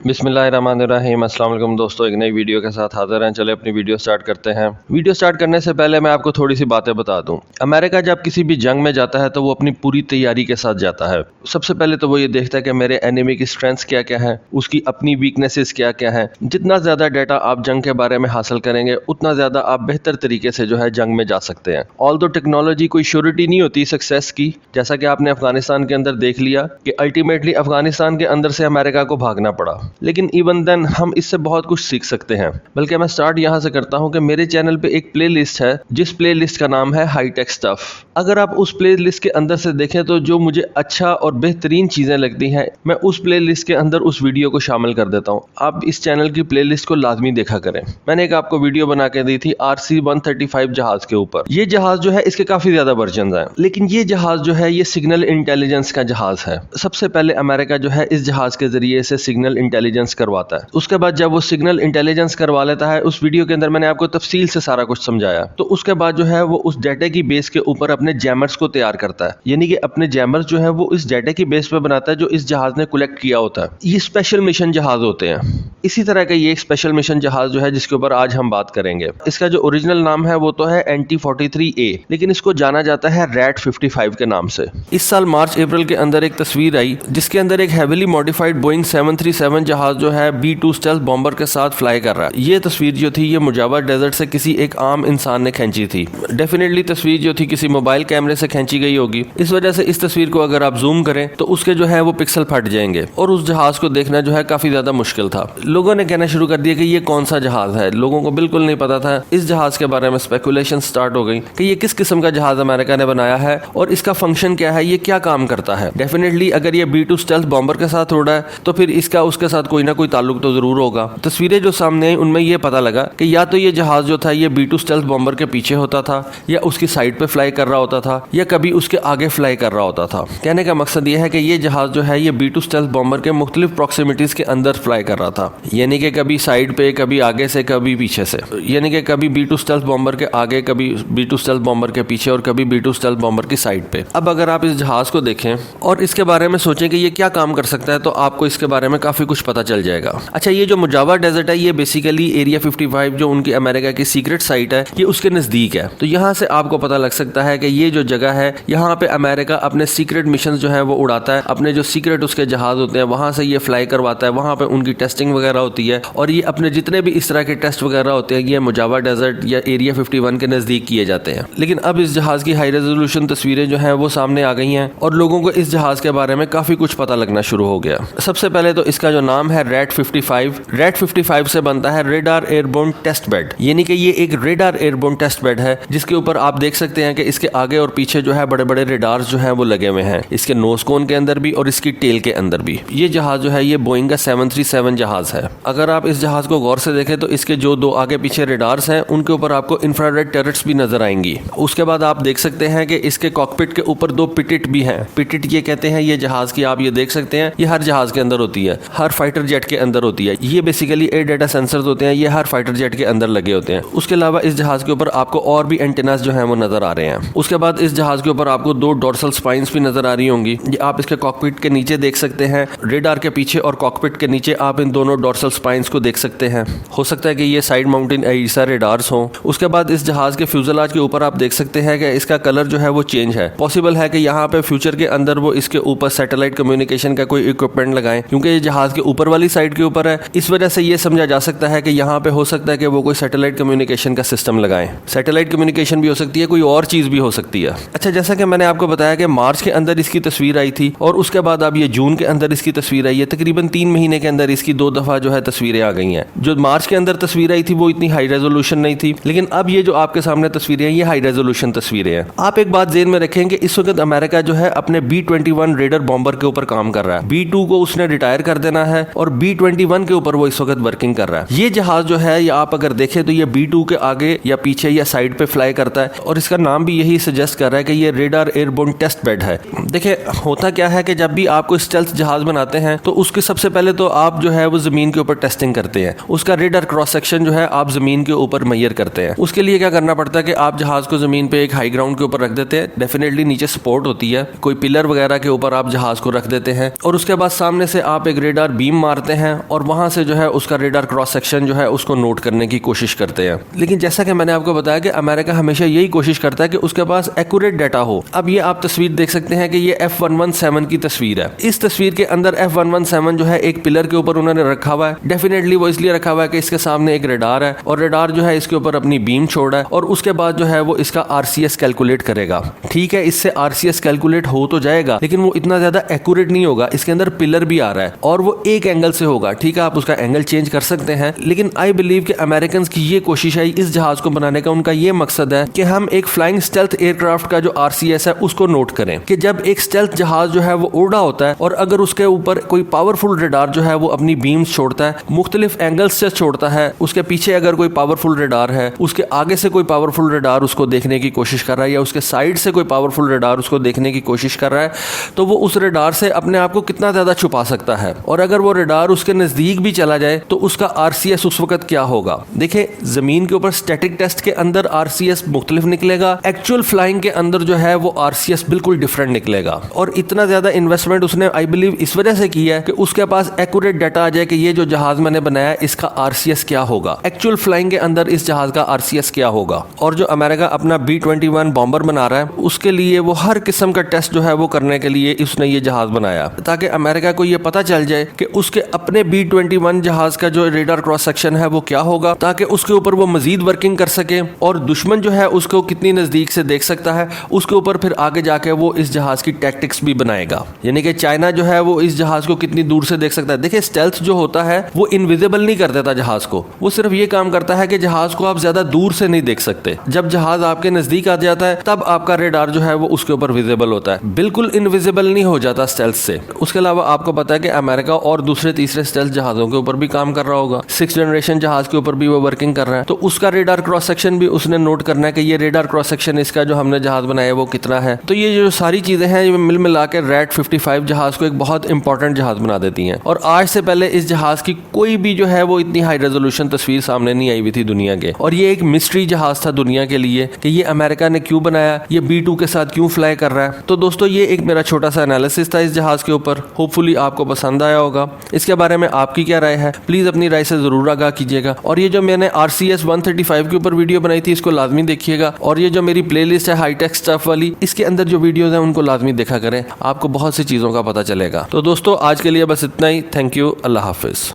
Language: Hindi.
बिस्मिल्लाहिर्रहमानिर्रहीम। अस्सलाम वालेकुम दोस्तों, एक नई वीडियो के साथ हाजिर हैं। चले अपनी वीडियो स्टार्ट करते हैं। वीडियो स्टार्ट करने से पहले मैं आपको थोड़ी सी बातें बता दूं। अमेरिका जब किसी भी जंग में जाता है तो वो अपनी पूरी तैयारी के साथ जाता है। सबसे पहले तो वो ये देखता है कि मेरे एनिमी की स्ट्रेंथ्स क्या क्या है, उसकी अपनी वीकनेसेस क्या क्या है। जितना ज़्यादा डाटा आप जंग के बारे में हासिल करेंगे उतना ज़्यादा आप बेहतर तरीके से जो है जंग में जा सकते हैं। ऑल्दो टेक्नोलॉजी कोई श्योरिटी नहीं होती सक्सेस की, जैसा कि आपने अफगानिस्तान के अंदर देख लिया कि अल्टीमेटली अफगानिस्तान के अंदर से अमेरिका को भागना पड़ा, लेकिन इवन देन हम इससे बहुत कुछ सीख सकते हैं। बल्कि मैं स्टार्ट यहाँ से करता हूँ कि मेरे चैनल पे एक प्लेलिस्ट है जिस प्लेलिस्ट का नाम है हाईटेक स्टफ। अगर आप उस प्लेलिस्ट के अंदर से देखें तो जो मुझे अच्छा और बेहतरीन चीज़ें लगती हैं मैं उस प्लेलिस्ट के अंदर उस वीडियो को शामिल कर देता हूँ। आप इस चैनल की प्लेलिस्ट को लाजमी देखा करें। मैंने एक आपको वीडियो बना के दी थी RC-135 जहाज के ऊपर। ये जहाज जो है इसके काफ़ी ज़्यादा वर्जन हैं, लेकिन ये जहाज जो है ये सिग्नल इंटेलिजेंस का जहाज है। सबसे पहले अमेरिका जो है इस जहाज के जरिए से सिग्नल इंटेलिजेंस करवाता है। उसके बाद जब वो सिग्नल इंटेलिजेंस करवा लेता है, उस वीडियो के अंदर मैंने आपको तफसील से सारा कुछ समझाया, तो उसके बाद जो है वो उस डाटा की बेस के ऊपर अपने जैमर्स को तैयार करता है। यानी कि अपने जैमर्स जो है वो इस डाटा की बेस पे बनाता है जो इस जहाज ने कलेक्ट किया होता है। ये स्पेशल मिशन जहाज होते हैं। इसी तरह का ये एक स्पेशल मिशन जहाज जो है जिसके ऊपर आज हम बात करेंगे, इसका जो ओरिजिनल नाम है वो तो है NT-43A, लेकिन इसको जाना जाता है रैट 55 के नाम से। इस साल मार्च अप्रैल के अंदर एक तस्वीर आई जिसके अंदर एक हेवीली मॉडिफाइड बोइंग 737 जहाज जो है B-2 स्टेल्थ बॉम्बर के साथ फ्लाई कर रहा है। ये तस्वीर जो थी ये मुजावर डेजर्ट से किसी एक आम इंसान ने खींची थी। डेफिनेटली तस्वीर जो थी किसी मोबाइल कैमरे से खींची गई होगी। इस वजह से इस तस्वीर को अगर आप जूम करें तो उसके जो है वो पिक्सल फट जाएंगे और उस जहाज को देखना जो है काफी ज्यादा मुश्किल था। लोगों ने कहना शुरू कर दिया कि ये कौन सा जहाज है। लोगों को बिल्कुल नहीं पता था। इस जहाज के बारे में स्पेकुलेशन स्टार्ट हो गई कि ये किस किस्म का जहाज अमेरिका ने बनाया है और इसका फंक्शन क्या है, ये क्या काम करता है। डेफिनेटली अगर ये B-2 स्टेल्थ बॉम्बर के साथ उड़ा है तो फिर इसका उसके साथ कोई ना कोई ताल्लुक तो जरूर होगा। तस्वीरें जो सामने आई उनमें यह पता लगा कि या तो ये जहाज जो था ये B-2 स्टेल्थ बॉम्बर के पीछे होता था या उसकी साइड पे फ्लाई कर रहा होता था या कभी उसके आगे फ्लाई कर रहा होता था। कहने का मकसद यह है कि ये जहाज जो है ये B-2 स्टेल्थ बॉम्बर के मुख्तलिफ प्रॉक्सिमिटीज के अंदर फ्लाई कर रहा था। यानी कि कभी साइड पे, कभी आगे से, कभी पीछे से। यानी कि कभी B-2 स्टेल्थ बॉम्बर के आगे, कभी B-2 स्टेल्थ बॉम्बर के पीछे और कभी B-2 स्टेल्थ बॉम्बर की साइड पे। अब अगर आप इस जहाज को देखें और इसके बारे में सोचें कि ये क्या काम कर सकता है तो आपको इसके बारे में काफी कुछ पता चल जाएगा। अच्छा, ये जो मुजावर डेजर्ट है ये बेसिकली एरिया 55 जो उनकी अमेरिका की सीक्रेट साइट है ये उसके नजदीक है। तो यहाँ से आपको पता लग सकता है कि ये जो जगह है यहाँ पे अमेरिका अपने सीक्रेट मिशन जो है वो उड़ाता है। अपने जो सीक्रेट उसके जहाज होते हैं वहां से ये फ्लाई करवाता है। वहां पे उनकी टेस्टिंग वगैरह होती है और ये अपने जितने भी इस तरह के टेस्ट वगैरह होते हैं ये मुजावर डेजर्ट या एरिया 51 के नजदीक किए जाते हैं। लेकिन अब इस जहाज की हाई रेजोल्यूशन तस्वीरें जो है वो सामने आ गई हैं और लोगों को इस जहाज के बारे में काफी कुछ पता लगना शुरू हो गया। सबसे पहले तो इसका जो नाम है रैट 55, रैट 55 से बनता है रेडार एयरबोर्न टेस्ट बेड। यानी कि ये एक रेडार एयरबोर्न टेस्ट बेड है जिसके ऊपर आप देख सकते हैं कि इसके आगे और पीछे जो है बड़े बड़े रेडार्स जो है वो लगे हुए हैं, इसके नोज कोन के अंदर भी और इसकी टेल के अंदर भी। ये जहाज जो है ये बोइंग का 737 जहाज है। अगर आप इस जहाज को गौर से देखें तो इसके जो दो आगे पीछे रेडार्स हैं उनके ऊपर आपको इंफ्रारेड टर्रेट्स भी नजर आएंगी। उसके बाद आप देख सकते हैं कि इसके कॉकपिट के ऊपर दो पिटिट भी हैं। पिटिट ये कहते हैं ये जहाज की, आप ये देख सकते हैं ये हर जहाज के अंदर होती है, हर फाइटर जेट के अंदर होती है। ये बेसिकली एयर डाटा सेंसर्स होते हैं, ये हर फाइटर जेट के अंदर लगे होते हैं। उसके अलावा इस जहाज के ऊपर आपको और भी एंटेनास जो है वो नजर आ रहे हैं। उसके बाद इस जहाज के ऊपर आपको दो डोर्सल स्पाइन्स भी नजर आ रही होंगी। ये आप इसके कॉकपिट के नीचे देख सकते हैं। रेडार के पीछे और कॉकपिट के नीचे आप इन दोनों डोर्सल स्पाइन्स को देख सकते हैं। हो सकता है कि ये साइड माउंटेन एईसा रेडार्स हों। उसके बाद इस जहाज के फ्यूजलाज के ऊपर आप देख सकते हैं कि इसका कलर जो है वो चेंज है। पॉसिबल है कि यहाँ पे फ्यूचर के अंदर वो इसके ऊपर सैटेलाइट कम्युनिकेशन का कोई इक्विपमेंट लगाएं, क्योंकि ये जहाज के ऊपर वाली साइड के ऊपर है। इस वजह से ये समझा जा सकता है कि यहाँ पे हो सकता है कि वो कोई सैटेलाइट कम्युनिकेशन का सिस्टम लगाएं। सैटेलाइट कम्युनिकेशन भी हो सकती है, कोई और चीज भी हो सकती है। अच्छा, जैसा कि मैंने आपको बताया कि मार्च के अंदर इसकी तस्वीर आई थी और उसके बाद अब ये जून के अंदर इसकी तस्वीर आई है। तकरीबन 3 महीने के अंदर इसकी 2 दफा जो है तस्वीरें आ गई हैं। जो मार्च के अंदर तस्वीर आई थी वो इतनी हाई रेजोल्यूशन नहीं थी, लेकिन अब ये जो आपके सामने तस्वीरें हैं ये हाई रेजोल्यूशन तस्वीरें हैं। आप एक बात ज़हन में रखें कि इस वक्त अमेरिका जो है अपने B-21 रेडर बॉम्बर के ऊपर काम कर रहा है। B-2 को उसने रिटायर कर देना है और B-21 के ऊपर वो इस वक्त वर्किंग कर रहा है। ये जहाज जो है ये आप अगर देखें तो ये B-2 के आगे या पीछे या साइड पे फ्लाई करता है और इसका नाम भी यही सजेस्ट कर रहा है कि ये रेडार एयरबोर्न टेस्ट बेड है। देखिए होता क्या है कि जब भी आपको स्टेल्थ जहाज बनाते हैं तो उसके सबसे पहले तो आप जो है वो जमीन के ऊपर टेस्टिंग करते हैं। उसका रेडार क्रॉस सेक्शन जो है आप जमीन के ऊपर मैयर करते हैं। उसके लिए क्या करना पड़ता है कि आप जहाज को जमीन पे एक हाई ग्राउंड के ऊपर रख देते हैं। डेफिनेटली नीचे सपोर्ट होती है, कोई पिलर वगैरह के ऊपर आप जहाज को रख देते हैं और उसके बाद सामने से आप एक रेडार बीम बीम मारते हैं और वहां से जो है उसका रेडार क्रॉस सेक्शन जो है उसको नोट करने की कोशिश करते हैं। लेकिन जैसा कि मैंने आपको बताया कि अमेरिका हमेशा यही कोशिश करता है कि उसके पास एक्यूरेट डाटा हो। अब ये आप तस्वीर देख सकते हैं कि ये F117 की तस्वीर है। इस तस्वीर के अंदर F117 जो है एक पिलर के ऊपर उन्होंने रखा हुआ है। डेफिनेटली वो इसलिए रखा हुआ है कि इसके सामने एक रेडार है और रेडार जो है इसके ऊपर अपनी बीम छोड़ा है और उसके बाद जो है वो इसका RCS कैलकुलेट करेगा। ठीक है, इससे RCS कैलकुलेट हो तो जाएगा लेकिन वो इतना ज्यादा एक्यूरेट नहीं होगा। इसके अंदर पिलर भी आ रहा है और वो एक एंगल से होगा। ठीक है, आप उसका एंगल चेंज कर सकते हैं, लेकिन आई बिलीव कि अमेरिकन की ये कोशिश है इस जहाज को बनाने का, उनका ये मकसद है कि हम एक फ्लाइंग स्टेल्थ एयरक्राफ्ट का जो RCS है उसको नोट करें कि जब एक स्टेल्थ जहाज जो है वो उड़ रहा होता है और अगर उसके ऊपर कोई पावरफुल रेडार जो है वो अपनी बीम्स छोड़ता है, मुख्तलिफ एंगल्स से छोड़ता है, उसके पीछे अगर कोई पावरफुल रेडार है, उसके आगे से कोई पावरफुल रेडार उसको देखने की कोशिश कर रहा है या उसके साइड से कोई पावरफुल रेडार उसको देखने की कोशिश कर रहा है, तो वो उस रेडार से अपने आप को कितना ज्यादा छुपा सकता है। और अगर वो रेडार उसके नजदीक भी चला जाए तो उसका RCS उस वक्त क्या होगा। देखिए, जमीन के ऊपर स्टैटिक टेस्ट के अंदर RCS मुख्तलिफ निकलेगा, एक्चुअल फ्लाइंग के अंदर जो है वो RCS बिल्कुल डिफरेंट निकलेगा। और इतना ज्यादा इन्वेस्टमेंट उसने आई बिलीव इस वजह से किया है कि उसके पास एक्यूरेट डाटा आ जाए कि ये जो जहाज मैंने बनाया इसका RCS क्या होगा, एक्चुअल फ्लाइंग के अंदर इस जहाज का RCS क्या होगा। और जो अमेरिका अपना B-21 बॉम्बर बना रहा है उसके लिए वो हर किस्म का टेस्ट जो है वो करने के लिए उसने ये जहाज बनाया ताकि अमेरिका को ये पता चल जाए कि उसके अपने B-21 जहाज का जो रेडार क्रॉस सेक्शन है वो क्या होगा, ताकि उसके ऊपर वो मजीद वर्किंग कर सके और दुश्मन जो है उसको कितनी नजदीक से देख सकता है उसके ऊपर फिर आगे जाके वो इस जहाज की टैक्टिक्स भी बनाएगा। यानी कि चाइना जो है वो इस जहाज को कितनी दूर से देख सकता है। देखिए, स्टेल्थ जो होता है वो इनविजिबल नहीं कर देता जहाज को, वो सिर्फ ये काम करता है कि जहाज को आप ज्यादा दूर से नहीं देख सकते। जब जहाज आपके नजदीक आ जाता है तब आपका रेडार जो है वो उसके ऊपर विजिबल होता है, बिल्कुल इनविजिबल नहीं हो जाता स्टेल्थ से। उसके अलावा आपको पता है कि अमेरिका और दूसरे तीसरे स्टेल्थ जहाजों के ऊपर भी काम कर रहा होगा, 6th जनरेशन जहाज के ऊपर भी वो वर्किंग कर रहा है, तो उसका रेडार क्रॉस सेक्शन भी उसने नोट करना है कि ये रेडार क्रॉस सेक्शन इसका जो हमने जहाज बनाया वो कितना है। तो ये जो सारी चीजें हैं ये मिल मिला के रैट 55 जहाज को एक बहुत इंपॉर्टेंट जहाज बना देती हैं। और आज से पहले इस जहाज की कोई भी जो है वो इतनी हाई रेजोल्यूशन तस्वीर सामने नहीं आई हुई थी दुनिया के, और ये एक मिस्ट्री जहाज था दुनिया के लिए कि ये अमेरिका ने क्यों बनाया, ये B-2 के साथ क्यों फ्लाई कर रहा है। तो दोस्तों, ये एक मेरा छोटा सा एनालिसिस था इस जहाज के ऊपर, होपफुली आपको पसंद आया होगा। इसके बारे में आपकी क्या राय है, प्लीज अपनी राय से जरूर आगाह कीजिएगा। और ये जो मैंने RCS 135 के ऊपर वीडियो बनाई थी इसको लाजमी देखिएगा, और ये जो मेरी प्लेलिस्ट है हाईटेक स्टफ वाली, इसके अंदर जो वीडियोस हैं उनको लाजमी देखा करें, आपको बहुत सी चीजों का पता चलेगा। तो दोस्तों, आज के लिए बस इतना ही। Thank you, Allah Hafiz.